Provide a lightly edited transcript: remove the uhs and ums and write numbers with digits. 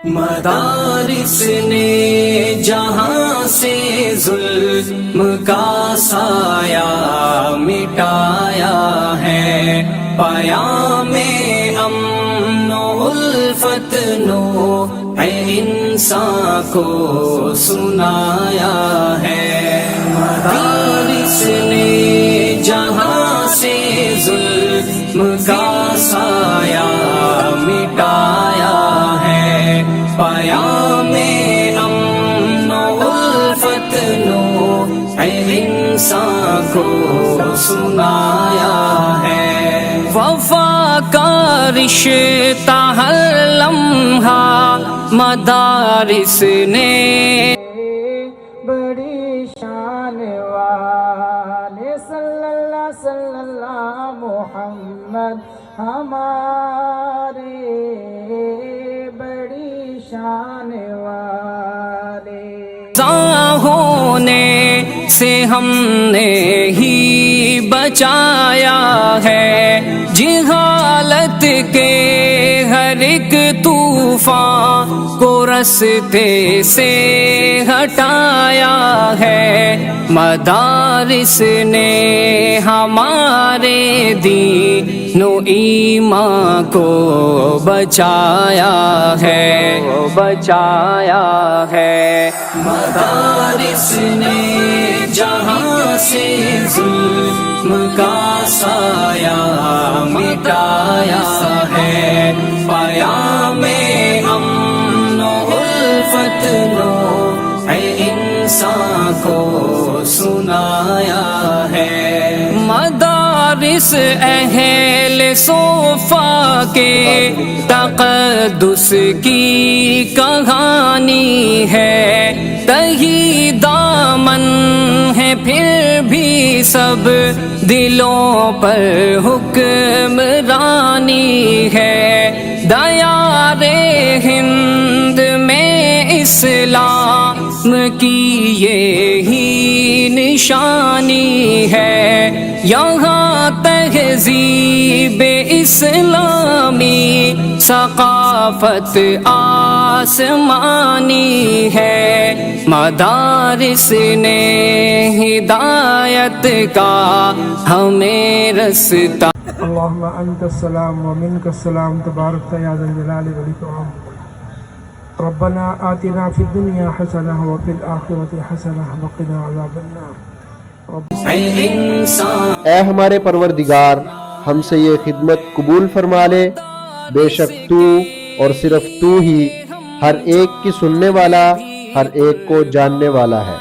مدارس نے جہاں سے ظلم کا سایہ مٹایا ہے، پیام امن و الفت نو انسان کو سنایا ہے۔ مدارس نے جہاں سے ظلم کا سایہ مٹایا ہے، پیام امن و الفت نو انسان کو سنایا ہے۔ وفا کا رشتہ ہر لمحہ مدارس نے بڑی شان والے صلی اللہ محمد ہمارے بڑی شان والے۔ ہونے سے ہم نے ہی بچایا ہے، جہالت کے ہر ایک طوفان کو رستے سے ہٹایا ہے۔ مدارس نے ہمارے دین و ایمان کو بچایا ہے، مدارس نے جہاں سے ظلم کا سایہ مٹایا ہے، پیام امن و الفت نو انسان کو سنایا ہے۔ مدارس اہل صوفہ کے تقدس کی کہانی ہے، تہی دامن ہے پھر بھی سب دلوں پر حکمرانی ہے۔ دیار ہند میں اسلام کی یہی نشانی ہے، یہاں تہذیب اسلامی ثقافت آسمانی ہے۔ مدارس نے ہدایت کا ہمیں رستہ۔ اللہم انت السلام ومنک السلام تبارک یا ذا الجلال والاکرام۔ ربنا آتنا فی الدنیا حسنہ وفی الآخرۃ حسنہ وقنا عذاب النار۔ اے ہمارے پروردگار، ہم سے یہ خدمت قبول فرما لے، بے شک تو اور صرف تو ہی ہر ایک کی سننے والا، ہر ایک کو جاننے والا ہے۔